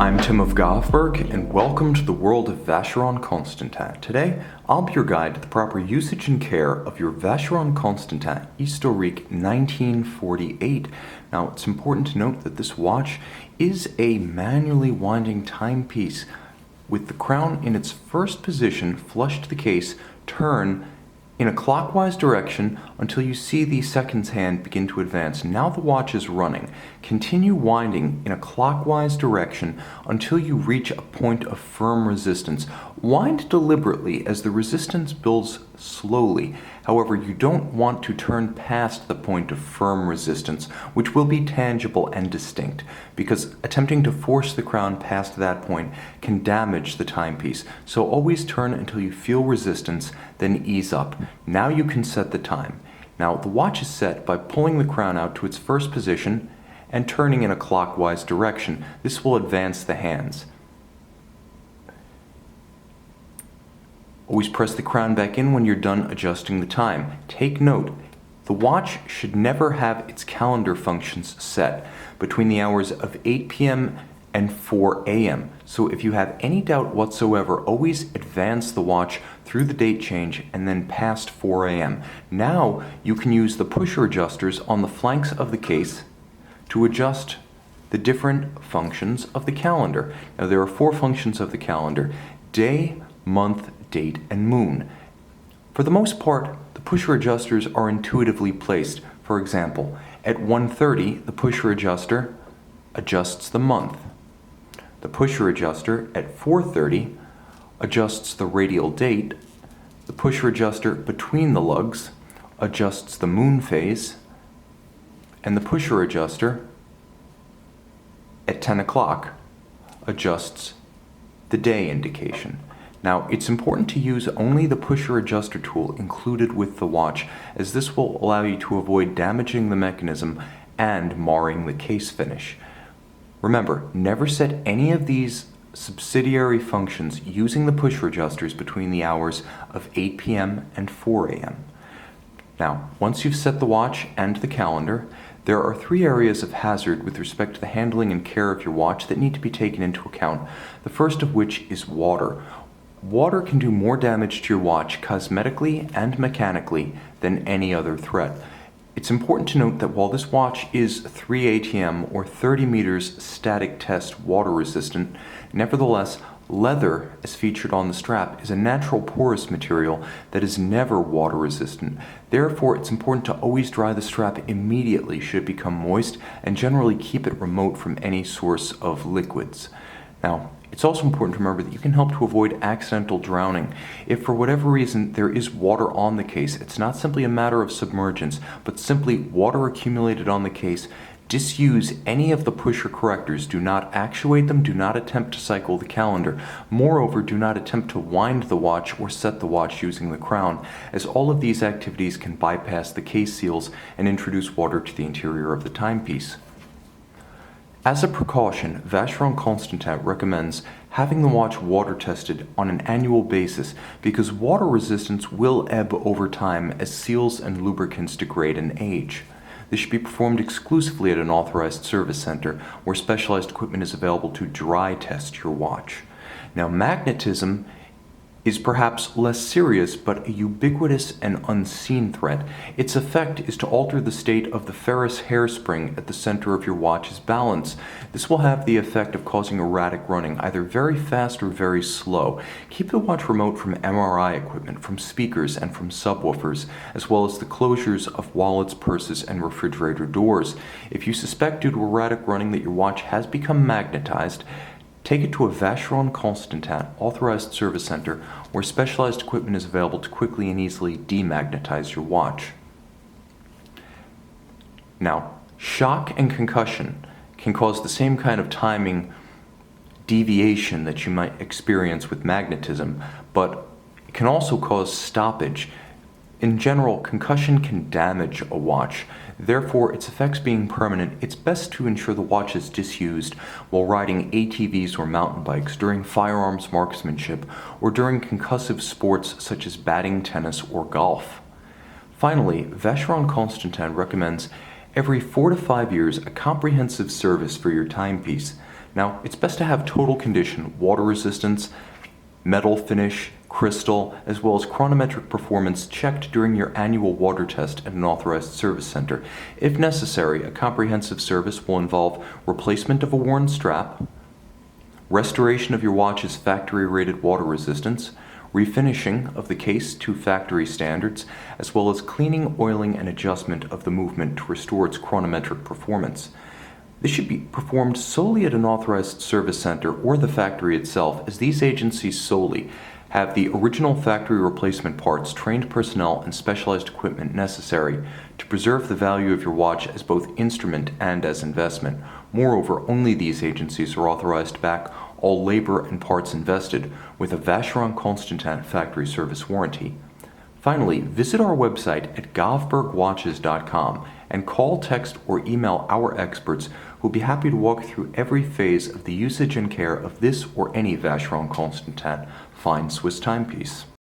I'm Tim of Govberg, and welcome to the world of Vacheron Constantin. Today, I'll be your guide to the proper usage and care of your Vacheron Constantin Historiques 1948. Now, it's important to note that this watch is a manually winding timepiece with the crown in its first position flush to the case. Turn in a clockwise direction until you see the seconds hand begin to advance. Now the watch is running. Continue winding in a clockwise direction until you reach a point of firm resistance. Wind deliberately as the resistance builds slowly. However, you don't want to turn past the point of firm resistance, which will be tangible and distinct, because attempting to force the crown past that point can damage the timepiece. So always turn until you feel resistance, then ease up. Now you can set the time. Now the watch is set by pulling the crown out to its first position and turning in a clockwise direction. This will advance the hands. Always press the crown back in when you're done adjusting the time. Take note, the watch should never have its calendar functions set between the hours of 8 p.m. and 4 a.m. So if you have any doubt whatsoever, always advance the watch through the date change and then past 4 a.m. Now you can use the pusher adjusters on the flanks of the case to adjust the different functions of the calendar. Now there are 4 functions of the calendar: day, month, date, and moon. For the most part, the pusher adjusters are intuitively placed. For example, at 1:30, the pusher adjuster adjusts the month. The pusher adjuster at 4:30 adjusts the radial date. The pusher adjuster between the lugs adjusts the moon phase. And the pusher adjuster at 10 o'clock adjusts the day indication. Now, it's important to use only the pusher adjuster tool included with the watch, as this will allow you to avoid damaging the mechanism and marring the case finish. Remember, never set any of these subsidiary functions using the pusher adjusters between the hours of 8 p.m. and 4 a.m. Now, once you've set the watch and the calendar, there are 3 areas of hazard with respect to the handling and care of your watch that need to be taken into account. The first of which is water. Water can do more damage to your watch cosmetically and mechanically than any other threat. It's important to note that while this watch is 3 ATM or 30 meters static test water resistant, nevertheless, leather, as featured on the strap, is a natural porous material that is never water resistant. Therefore, it's important to always dry the strap immediately should it become moist, and generally keep it remote from any source of liquids. Now, it's also important to remember that you can help to avoid accidental drowning. If for whatever reason there is water on the case, it's not simply a matter of submergence, but simply water accumulated on the case. Disuse any of the pusher correctors. Do not actuate them. Do not attempt to cycle the calendar. Moreover, do not attempt to wind the watch or set the watch using the crown, as all of these activities can bypass the case seals and introduce water to the interior of the timepiece. As a precaution, Vacheron Constantin recommends having the watch water tested on an annual basis, because water resistance will ebb over time as seals and lubricants degrade and age. This should be performed exclusively at an authorized service center where specialized equipment is available to dry test your watch. Now, magnetism is perhaps less serious but a ubiquitous and unseen threat. Its effect is to alter the state of the ferrous hairspring at the center of your watch's balance. This will have the effect of causing erratic running, either very fast or very slow. Keep the watch remote from MRI equipment, from speakers, and from subwoofers, as well as the closures of wallets, purses, and refrigerator doors. If you suspect due to erratic running that your watch has become magnetized, take it to a Vacheron Constantin authorized service center where specialized equipment is available to quickly and easily demagnetize your watch. Now, shock and concussion can cause the same kind of timing deviation that you might experience with magnetism, but it can also cause stoppage. In general, concussion can damage a watch. Therefore, its effects being permanent, it's best to ensure the watch is disused while riding ATVs or mountain bikes, during firearms marksmanship, or during concussive sports such as batting, tennis, or golf. Finally, Vacheron Constantin recommends every 4 to 5 years a comprehensive service for your timepiece. Now, it's best to have total condition, water resistance, metal finish, crystal, as well as chronometric performance checked during your annual water test at an authorized service center. If necessary, a comprehensive service will involve replacement of a worn strap, restoration of your watch's factory-rated water resistance, refinishing of the case to factory standards, as well as cleaning, oiling, and adjustment of the movement to restore its chronometric performance. This should be performed solely at an authorized service center or the factory itself, as these agencies solely have the original factory replacement parts, trained personnel, and specialized equipment necessary to preserve the value of your watch as both instrument and as investment. Moreover, only these agencies are authorized to back all labor and parts invested with a Vacheron Constantin factory service warranty. Finally, visit our website at govbergwatches.com and call, text, or email our experts who will be happy to walk through every phase of the usage and care of this or any Vacheron Constantin fine Swiss timepiece.